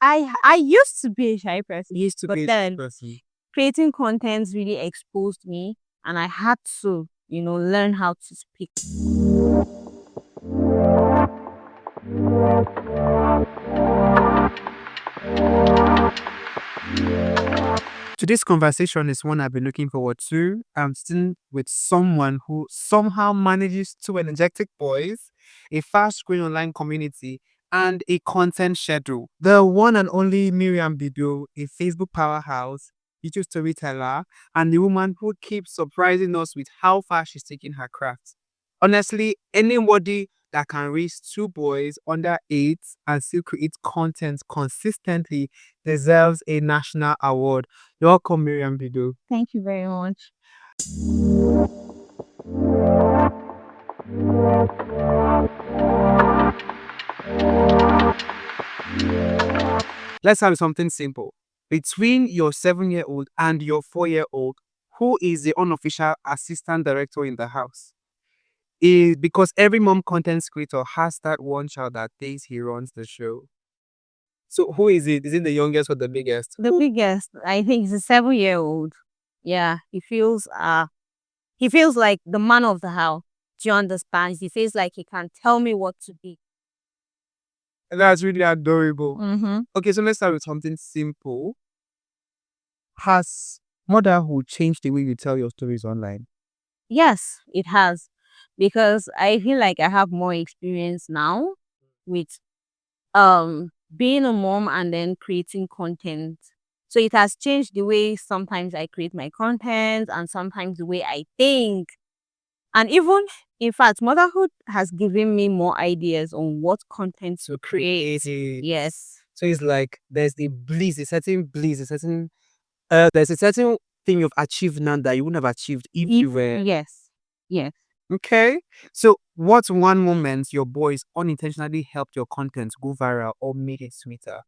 I used to be a shy person, Used to but be a then person. creating content really exposed me, and I had to, learn how to speak. Today's conversation is one I've been looking forward to. I'm sitting with someone who somehow manages two energetic boys, a fast growing online community, and a content schedule. The one and only Miriam Dido, a Facebook powerhouse, YouTube storyteller, and the woman who keeps surprising us with how far she's taking her craft. Honestly, anybody that can raise two boys under eight and still create content consistently deserves a national award. You're welcome, Miriam Bido. Thank you very much. Let's have something simple. Between your 7-year-old and your 4-year-old, who is the unofficial assistant director in the house? Is because every mom content creator has that one child that thinks he runs the show. So who is it? Is it the youngest or the biggest? The biggest, I think, is a 7-year-old. Yeah, he feels like the man of the house. Do you understand? He feels like he can tell me what to do. That's really adorable. Mm-hmm. Okay, so let's start with something simple. Has motherhood changed the way you tell your stories online? Yes, it has. Because I feel like I have more experience now with being a mom and then creating content. So it has changed the way sometimes I create my content and sometimes the way I think. And even, in fact, motherhood has given me more ideas on what content to create. Yes. So it's like there's the bliss, a certain bliss, a certain there's a certain thing you've achieved now that you wouldn't have achieved if you were Yes. Yes. okay. So what's one moment your boys unintentionally helped your content go viral or made it sweeter?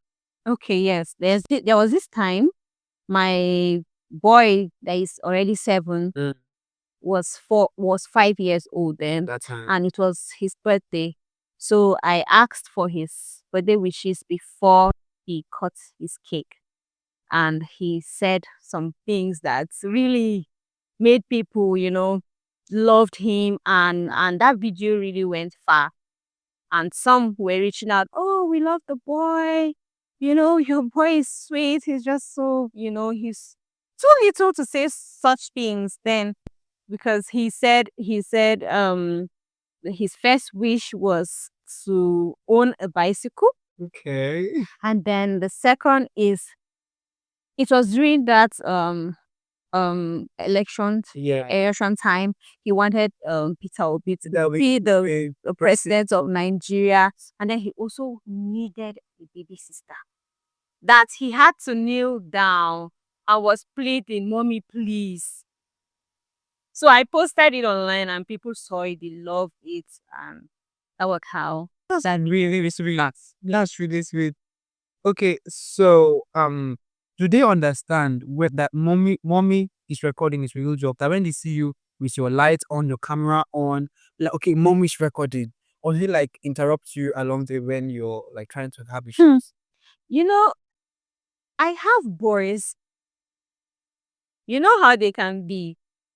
Okay, yes. There was this time my boy that is already 7 was 5 years old then, That time. and it was his birthday. So I asked for his birthday wishes before he cut his cake, and he said some things that really made people, loved him, and that video really went far. And some were reaching out, oh, we love the boy. Your boy is sweet. He's just so, he's too little to say such things then, because he said his first wish was to own a bicycle. Okay. And then the second is, it was during that election time. He wanted Peter Obi to be the president of Nigeria, and then he also needed a baby sister that he had to kneel down and was pleading, mommy, please. So I posted it online and people saw it, they loved it, and that was how. That's really, really sweet. That's really sweet. Okay, so do they understand where that mommy is recording his real job? That when they see you with your lights on, your camera on, like okay, mommy's recording, or they like interrupt you along the way when you're like trying to have Hmm. issues? You know, I have boys, you know how they can be.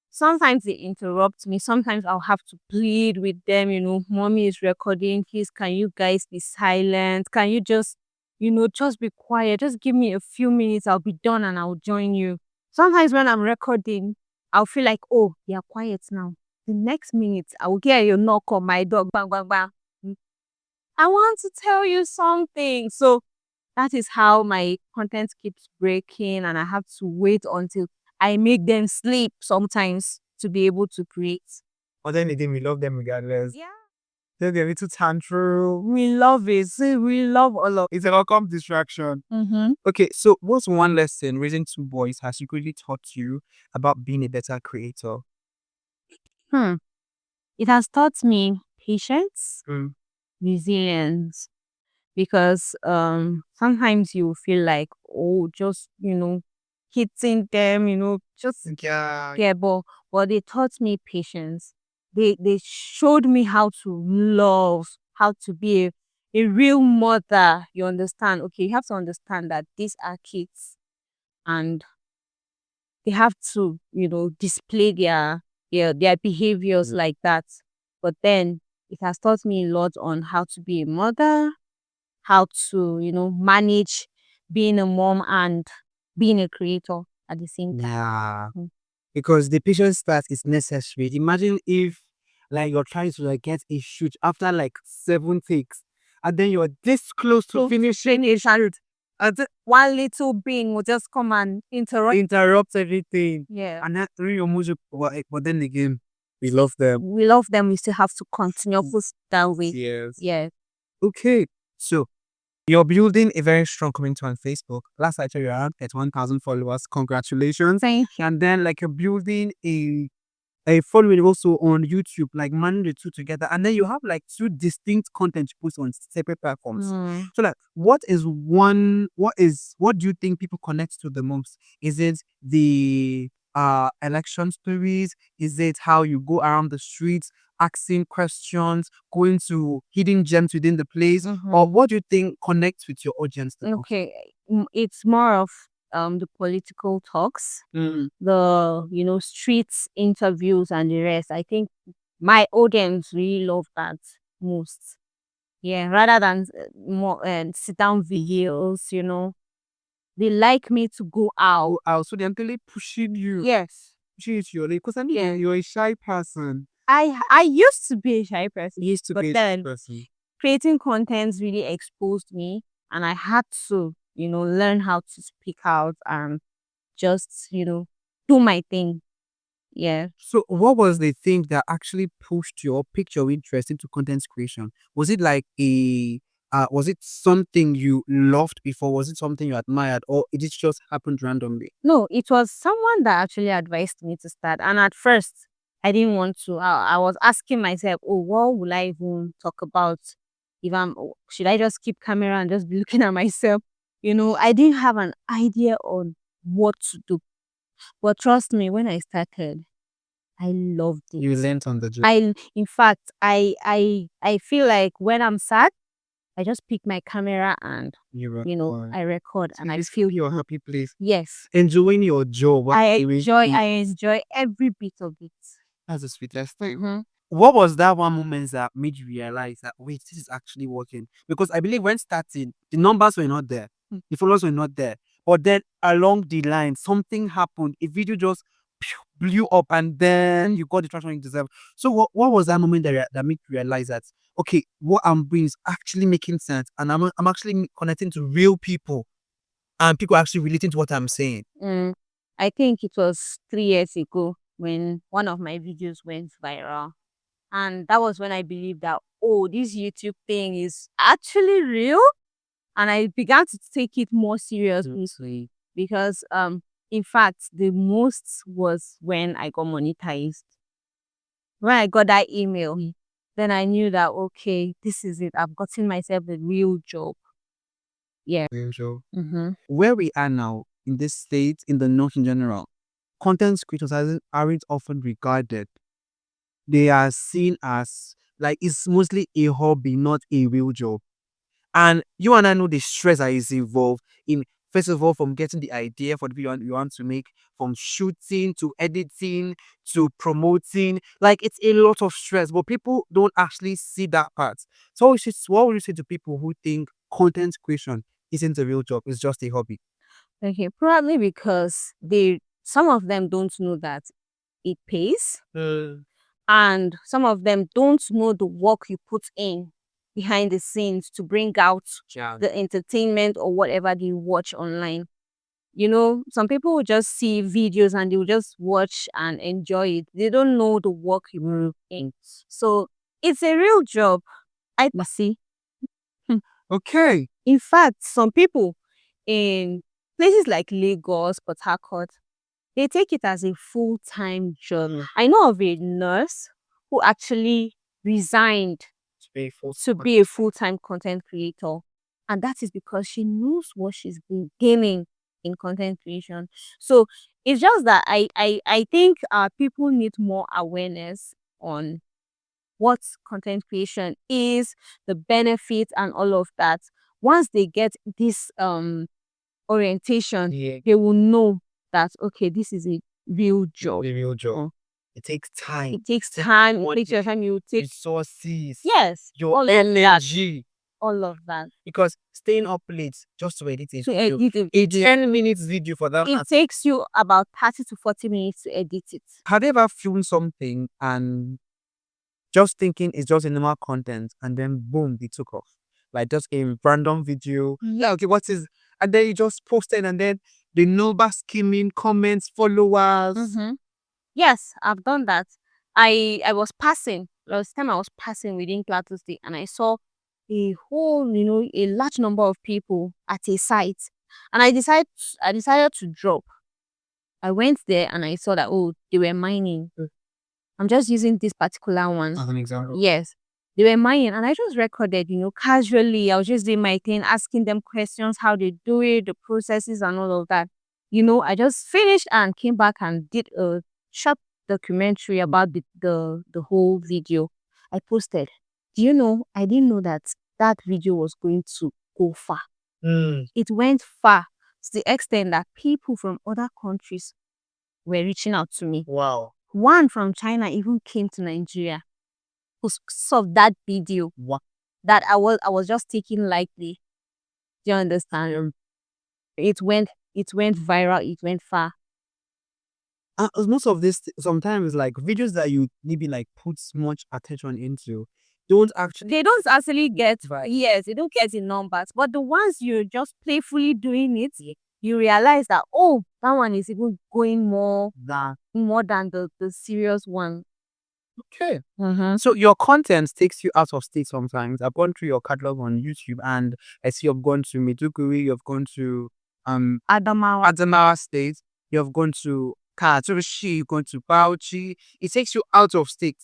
Sometimes they interrupt me. Sometimes I'll have to plead with them, mommy is recording. Please, can you guys be silent? Can you just be quiet? Just give me a few minutes. I'll be done and I'll join you. Sometimes when I'm recording, I'll feel like, oh, you're quiet now. The next minute, I will hear you knock on my door. Bang, bang, bang. I want to tell you something. So that is how my content keeps breaking, and I have to wait until I make them sleep sometimes to be able to create. But then again, we love them regardless. Yeah. Then they're a little tantrum. We love it. See, we love all of It's a welcome distraction. it. Okay, so what's one lesson raising two boys has secretly taught you about being a better creator? Hmm. It has taught me patience, Mm. resilience, because sometimes you feel like, oh, just hitting them, just Yeah. but they taught me patience. They showed me how to love, how to be a real mother, you understand. Okay, you have to understand that these are kids and they have to, display their behaviors like that. But then it has taught me a lot on how to be a mother, how to, manage being a mom and being a creator at the same time. Yeah. Mm. Because the patience part is necessary. Imagine if like you're trying to like get a shoot after like 7 takes and then you're this close to So finishing a finish and shoot and then one little being will just come and interrupt everything. Yeah. And that's really your music, but then again, we love them. We love them. We still have to continue push that way. Yes. Yeah. Okay. So you're building a very strong community on Facebook. Last I checked, you're at 1,000 followers. Congratulations. Thank And then like you're building a following also on YouTube, like managing the two together, and then you have like two distinct content you post on separate platforms. Mm. So like, what do you think people connect to the most? Is it the election stories? Is it how you go around the streets asking questions, going to hidden gems within the place, or what do you think connects with your audience the most? Okay. It's more of the political talks, Mm. the streets interviews and the rest. I think my audience really love that most. Yeah, rather than more sit down videos, they like me to go out. Go out, so they're really pushing you. Yes. Pushing you to your leg. Because I know Yeah. you're a shy person. I used to be a shy person, Used to but be a then shy person. creating content really exposed me, and I had to, learn how to speak out and just, do my thing. Yeah. So what was the thing that actually pushed your piqued your interest into content creation? Was it like was it something you loved before? Was it something you admired, or it just happened randomly? No, it was someone that actually advised me to start. And at first, I didn't want to. I was asking myself, oh, what will I even talk about? Should I just keep camera and just be looking at myself? I didn't have an idea on what to do. But trust me, when I started, I loved it. You learned on the job. In fact, I feel like when I'm sad, I just pick my camera and I record and I feel your happy place. Yes. Enjoying your job. I enjoy every bit of it. That's the sweetest thing. Mm-hmm. What was that one moment that made you realize that wait, this is actually working? Because I believe when starting, the numbers were not there, the followers were not there. But then along the line, something happened. A video just blew up, and then you got the traction you deserve. So what was that moment that made you realize that okay, what I'm doing is actually making sense, and I'm actually connecting to real people, and people are actually relating to what I'm saying. I think it was 3 years ago when one of my videos went viral. And that was when I believed that, oh, this YouTube thing is actually real. And I began to take it more seriously because, in fact, the most was when I got monetized. When I got that email, then I knew that, okay, this is it. I've gotten myself a real job. Yeah. Real job. Mm-hmm. Where we are now in this state, in the north in general, content creators aren't often regarded. They are seen as like it's mostly a hobby, not a real job. And you and I know the stress that is involved in, first of all, from getting the idea for the video you want to make, from shooting to editing to promoting. Like it's a lot of stress, but people don't actually see that part. So what would you say to people who think content creation isn't a real job, it's just a hobby? Okay, probably because some of them don't know that it pays, and some of them don't know the work you put in behind the scenes to bring out the entertainment or whatever they watch online. Some people will just see videos and they'll just watch and enjoy it. They don't know the work you put in. So it's a real job. I see. Okay. In fact, some people in places like Lagos, Port Harcourt, they take it as a full-time job. I know of a nurse who actually resigned to be a full-time content creator. And that is because she knows what she's been gaining in content creation. So it's just that I think people need more awareness on what content creation is, the benefits and all of that. Once they get this orientation, they will know that okay, this is a real job. The real job. Mm. It takes time. It takes time. It takes your time. You take Resources. yes, Your all energy. all of that. Because staying up late just to edit a To video, edit a a video, 10 minutes video for that. it takes you about 30 to 40 minutes to edit it. Have you ever filmed something and just thinking it's just a normal content and then boom, it took off? Like just a random video. Yeah, okay, what is, and then you just posted and then the number skimming, comments, followers. Mm-hmm. Yes, I've done that. I was passing. Last time I was passing within Plateau State and I saw a whole, a large number of people at a site. And I decided to drop. I went there and I saw that they were mining. I'm just using this particular one. As an example. Yes. They were mining and I just recorded, casually. I was just doing my thing, asking them questions, how they do it, the processes and all of that. I just finished and came back and did a short documentary about the whole video. I posted. Do you know, I didn't know that that video was going to go far. It went far to the extent that people from other countries were reaching out to me. Wow. One from China even came to Nigeria because of that video. Wow. That I was just taking lightly. Do you understand? It went viral, it went far. Most of this sometimes like videos that you maybe like put much attention into don't actually get right. Yes, they don't get the numbers. But the ones you're just playfully doing it, you realize that that one is even going more than the serious one. Okay. So your content takes you out of state sometimes. I've gone through your catalog on YouTube and I see you've gone to Maiduguri, you've gone to Adamawa State, you've gone to Katoshi, you've gone to Bauchi. It takes you out of state.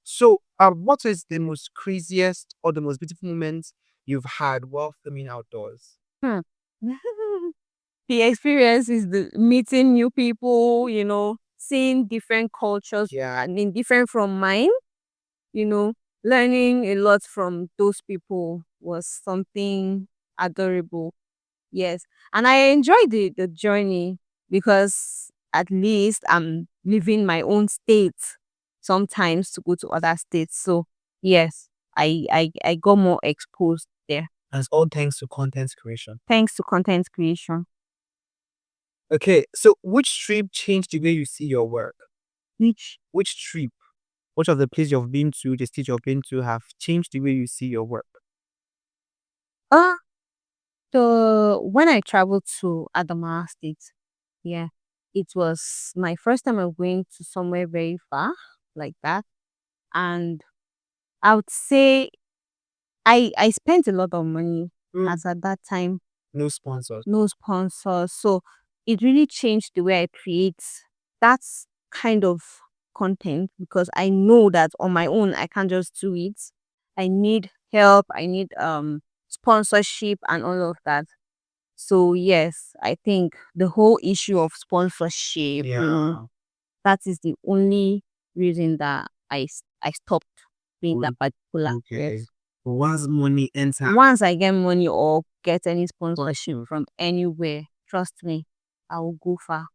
So what is the most craziest or the most beautiful moments you've had while filming outdoors? The experience is the meeting new people, seeing different cultures and different from mine, learning a lot from those people was something adorable. Yes. And I enjoyed the journey because at least I'm leaving my own state sometimes to go to other states. So yes, I got more exposed there. And it's all thanks to content creation. Thanks to content creation. Okay, so which trip changed the way you see your work? Which trip? Which of the places you've been to, the state you've been to, have changed the way you see your work? When I traveled to Adamawa State, it was my first time of going to somewhere very far like that. And I would say I spent a lot of money as at that time. No sponsors. No sponsors. So it really changed the way I create that kind of content because I know that on my own I can't just do it. I need help. I need sponsorship and all of that. So yes, I think the whole issue of sponsorship, that is the only reason that I stopped doing that particular. Okay. Once money enter. Once I get money or get any sponsorship from anywhere, trust me, I will go far.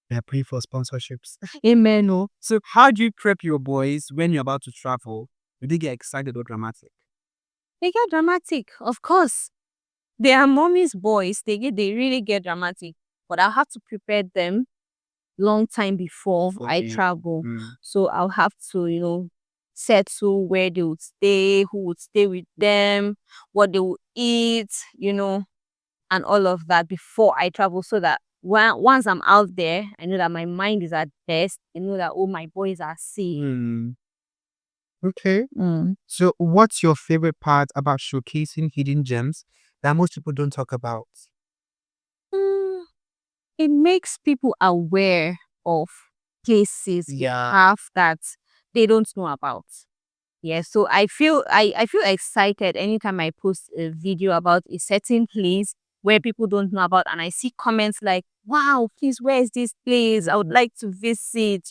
They're praying for sponsorships. Amen. Oh. So how do you prep your boys when you're about to travel? Do they get excited or dramatic? They get dramatic, of course. They are mommy's boys. They really get dramatic. But I'll have to prepare them long time before I travel. So I'll have to, settle where they would stay, who would stay with them, what they would eat, and all of that before I travel so that once I'm out there, I know that my mind is at rest. I know that, my boys are safe. Okay. So what's your favorite part about showcasing hidden gems that most people don't talk about? It makes people aware of places have that they don't know about. So I feel excited anytime I post a video about a certain place where people don't know about and I see comments like, wow, please, where is this place? I would like to visit,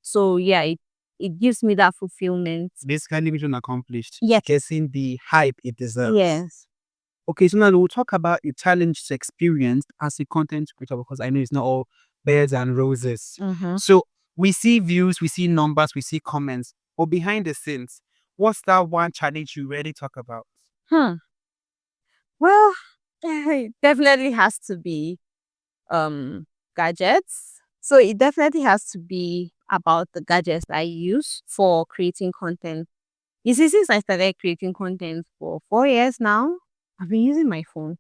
So it it gives me that fulfillment. Basically, mission accomplished. Yes. Getting the hype it deserves. Yes. Okay, so now we'll talk about a challenge experienced as a content creator, because I know it's not all birds and roses. Mm-hmm. So we see views, we see numbers, we see comments, but behind the scenes, what's that one challenge you really talk about? Well, it definitely has to be gadgets. So it definitely has to be about the gadgets I use for creating content. You see, since I started creating content for 4 years now, I've been using my phone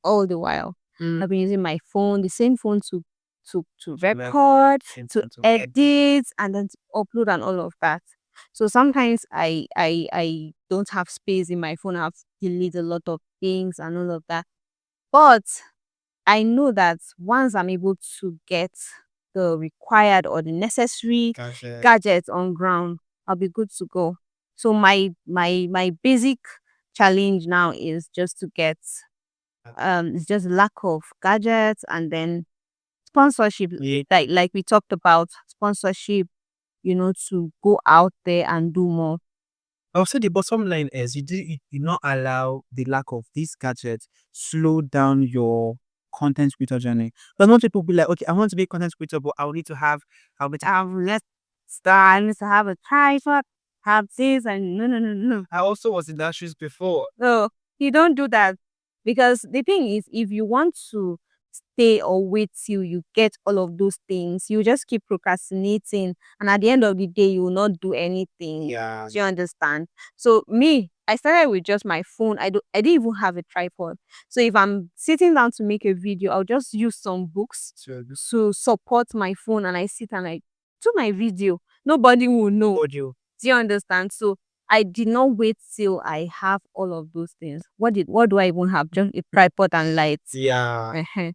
all the while. I've been using my phone, the same phone to record, to edit, and then to upload and all of that. So sometimes I don't have space in my phone. I have to delete a lot of things and all of that. But I know that once I'm able to get the required or the necessary gadgets on ground, I'll be good to go. So my basic challenge now is just to get it's just lack of gadgets, and then sponsorship, like we talked about, sponsorship, to go out there and do more. Also, the bottom line is you not allow the lack of these gadgets slow down your content creator journey. But most people be like, okay, I want to be a content creator, but I'll need to have Let's start. I need to have a tripod, have this, and no. I also was in that shoes before. So you don't do that, because the thing is, if you want to stay or wait till you get all of those things, you just keep procrastinating, and at the end of the day, you will not do anything. Yeah. Do you understand? So me, I started with just my phone. I didn't even have a tripod. So if I'm sitting down to make a video, I'll just use some books to support my phone, and I sit and I do my video. Nobody will know. Audio. Do you understand? So I did not wait till I have all of those things. What do I even have? Just a tripod and lights. Yeah. Uh-huh.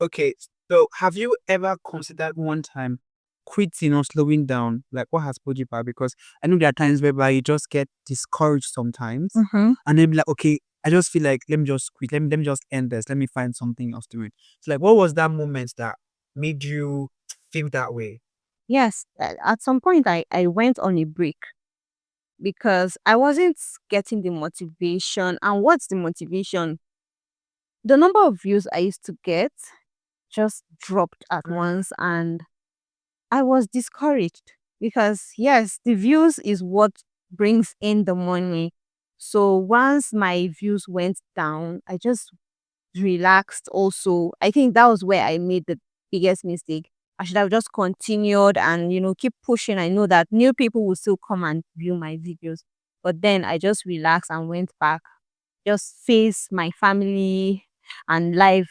Okay, so have you ever considered one time quitting or slowing down? Like, what has pulled you back? Because I know there are times whereby you just get discouraged sometimes, Mm-hmm. and then be like, okay, I just feel like let me just quit. Let me just end this. Let me find something else to do. So, like, what was that moment that made you feel that way? Yes, at some point I went on a break because I wasn't getting the motivation. And what's the motivation? The number of views I used to get just dropped at once, and I was discouraged because yes, the views is what brings in the money. So once my views went down, I just relaxed also. I think that was where I made the biggest mistake. I should have just continued and keep pushing. I know that new people will still come and view my videos. But then I just relaxed and went back. Just face my family and life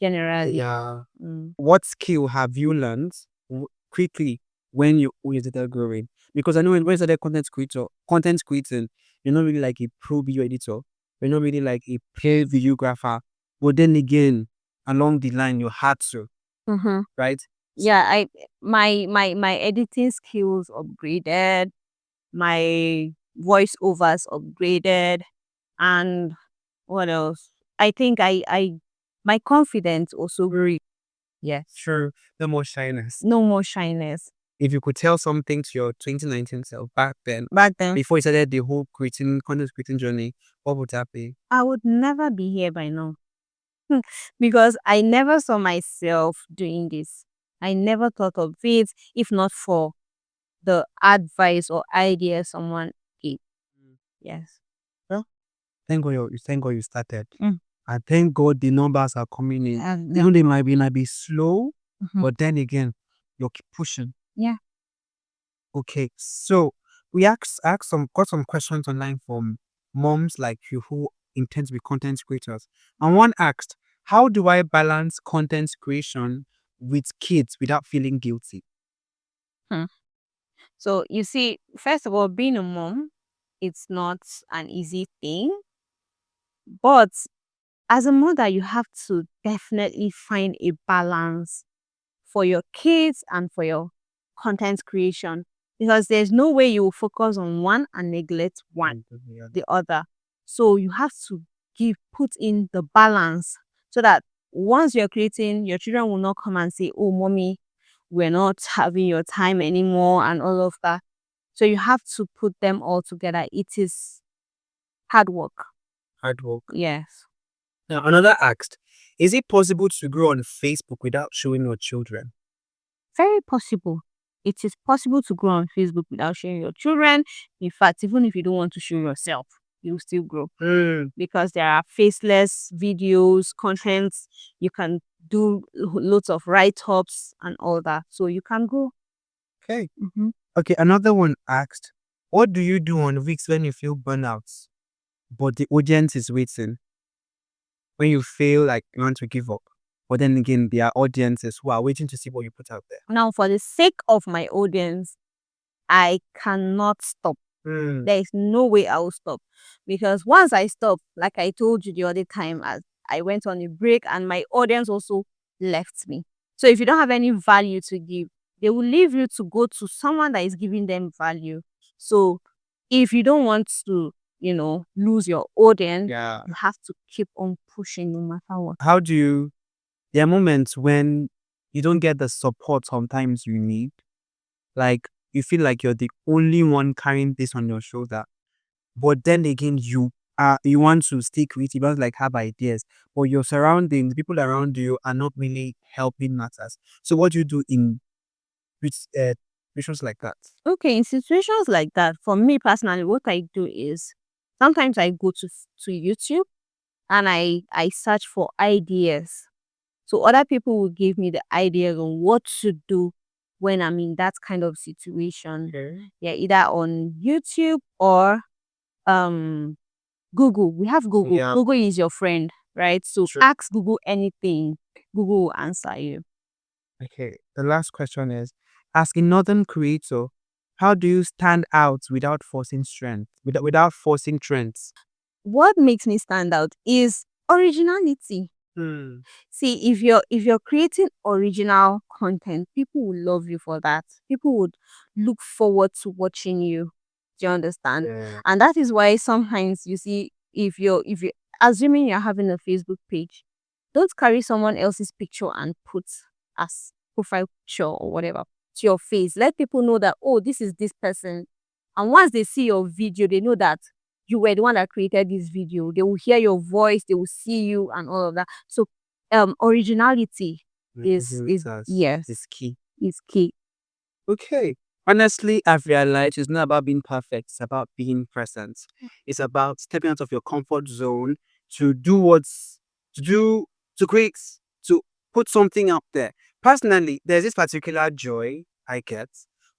generally. Yeah. Mm. What skill have you learned quickly when you started growing? Because I know when you started content creating, you're not really like a pro video editor. You're not really like a paid videographer. But then again, along the line, you had to, Mm-hmm. right? Yeah, my editing skills upgraded, my voiceovers upgraded, and what else? I think I my confidence also grew. Yes. Sure, no more shyness. No more shyness. If you could tell something to your 2019 self back then, Back then, before you started the whole content creating journey, what would that be? I would never be here by now. Because I never saw myself doing this. I never thought of it if not for the advice or idea someone gave. Yes. Well, thank God you started. Mm. And thank God the numbers are coming in. Yeah. Even they might be slow, Mhm. but then again, you'll keep pushing. Yeah. Okay, so we got some questions online from moms like you who intend to be content creators. And one asked, how do I balance content creation with kids without feeling guilty? Hmm. So you see, first of all, being a mom, it's not an easy thing. But as a mother, you have to definitely find a balance for your kids and for your content creation, because there's no way you will focus on one and neglect one, the other. So you have to put in the balance so that once you're creating, your children will not come and say, "Oh, mommy, we're not having your time anymore and all of that. So you have to put them all together. It is hard work. Hard work. Yes. Now, another asked, is it possible to grow on Facebook without showing your children? Very possible. It is possible to grow on Facebook without showing your children. In fact, even if you don't want to show yourself, you'll still grow because there are faceless videos, contents. You can do lots of write ups and all that. So you can grow. Okay. Mhm. Okay, another one asked, what do you do on weeks when you feel burnout, but the audience is waiting? When you feel like you want to give up, but then again, there are audiences who are waiting to see what you put out there. Now, for the sake of my audience, I cannot stop. There is no way I will stop because once I stop, like I told you the other time, as I went on a break and my audience also left me. So if you don't have any value to give, they will leave you to go to someone that is giving them value. So if you don't want to, lose your audience, Yeah. you have to keep on pushing no matter what. How do you, there are moments when you don't get the support sometimes you need. Like you feel like you're the only one carrying this on your shoulder. But then again, you want to stay creative, you want to like have ideas, but your surroundings, the people around you are not really helping matters. So what do you do in with situations like that? Okay, in situations like that, for me personally, what I do is sometimes I go to YouTube and I search for ideas. So other people will give me the ideas on what to do when I'm in that kind of situation. Okay. Yeah, either on YouTube or um Google. We have Google. Yeah. Google is your friend, right? So Sure. ask Google anything. Google will answer you. Okay. The last question is, as a northern creator, how do you stand out without forcing strength? Without forcing trends? What makes me stand out is originality. See, if you're creating original content, people will love you for that. People would look forward to watching you. Do you understand? Yeah. And that is why sometimes you see if you assuming you're having a Facebook page, don't carry someone else's picture and put as profile picture or whatever to your face. Let people know that, oh, this is this person. And once they see your video, they know that you were the one that created this video. They will hear your voice, they will see you and all of that. So originality is yes, Is key. is key. Okay. Honestly, I've realized it's not about being perfect, it's about being present. It's about stepping out of your comfort zone to do what's to do to create to put something out there. Personally, there's this particular joy I get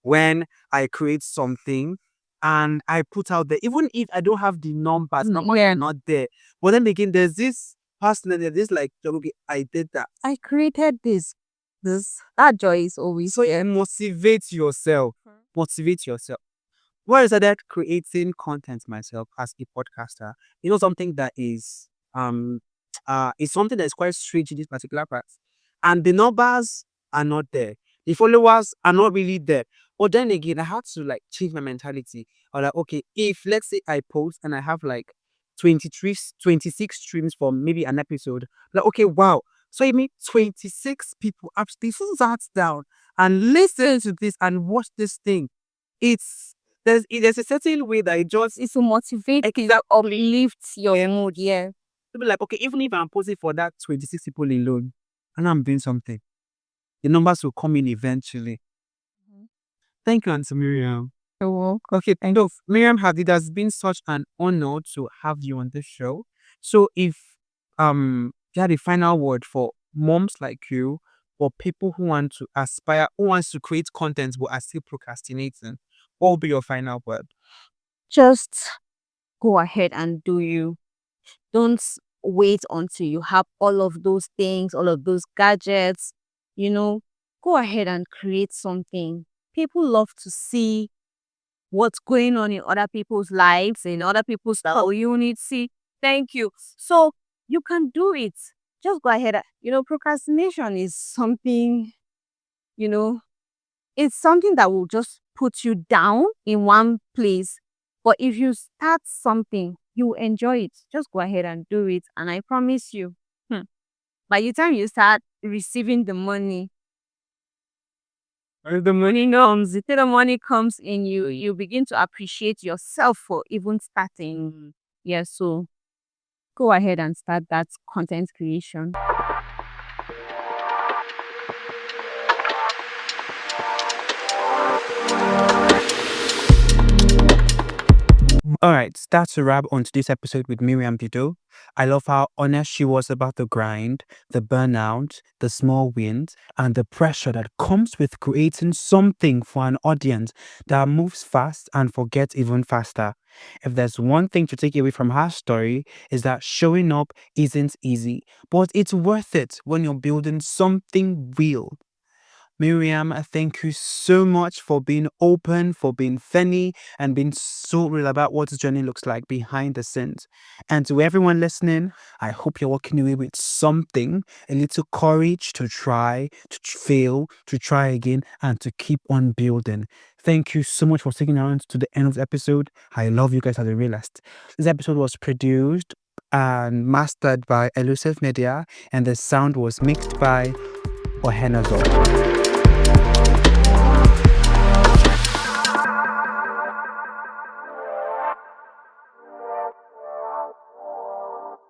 when I create something and I put out there, even if I don't have the numbers, numbers Yeah. are not there. But then again, there's this personally, this like okay, I did that. I created this that joy is always So there. motivate yourself. Motivate yourself. When I started creating content myself as a podcaster, something that is something that is quite strange in this particular part. And the numbers are not there. The followers are not really there. But then again, I had to like change my mentality. Or like, okay, if let's say I post and I have like 23, 26 streams for maybe an episode, like okay, wow. So it means 26 people actually sat down and listen to this and watch this thing. It's there's a certain way that it just It's to motivate people, uplift your mood. Yeah. to be like, okay, even if I'm posing for that 26 people alone and I'm doing something, the numbers will come in eventually. Thank you, Auntie Miriam. You're welcome. Okay, so Miriam, it has been such an honor to have you on this show. So if you had a final word for moms like you, or people who want to aspire, who wants to create content but are still procrastinating, what will be your final word? Just go ahead and do you. Don't wait until you have all of those things, all of those gadgets. Go ahead and create something. People love to see what's going on in other people's lives, in other people's community. Thank you. So you can do it. Just go ahead. Procrastination is something, you know, it's something that will just put you down in one place. But if you start something, you enjoy it. Just go ahead and do it. And I promise you, by the time you start receiving the money, Or the money comes, the day the money comes in, you begin to appreciate yourself for even starting. Yeah, so go ahead and start that content creation. All right, that's a wrap on today's episode with Miriam Dido. I love how honest she was about the grind, the burnout, the small wins, and the pressure that comes with creating something for an audience that moves fast and forgets even faster. If there's one thing to take away from her story, is that showing up isn't easy, but it's worth it when you're building something real. Miriam, thank you so much for being open, for being funny, and being so real about what this journey looks like behind the scenes. And to everyone listening, I hope you're walking away with something, a little courage to try, to fail, to try again, and to keep on building. Thank you so much for sticking around to the end of the episode. I love you guys as a realist. This episode was produced and mastered by Elusive Media, and the sound was mixed by Ohenazol.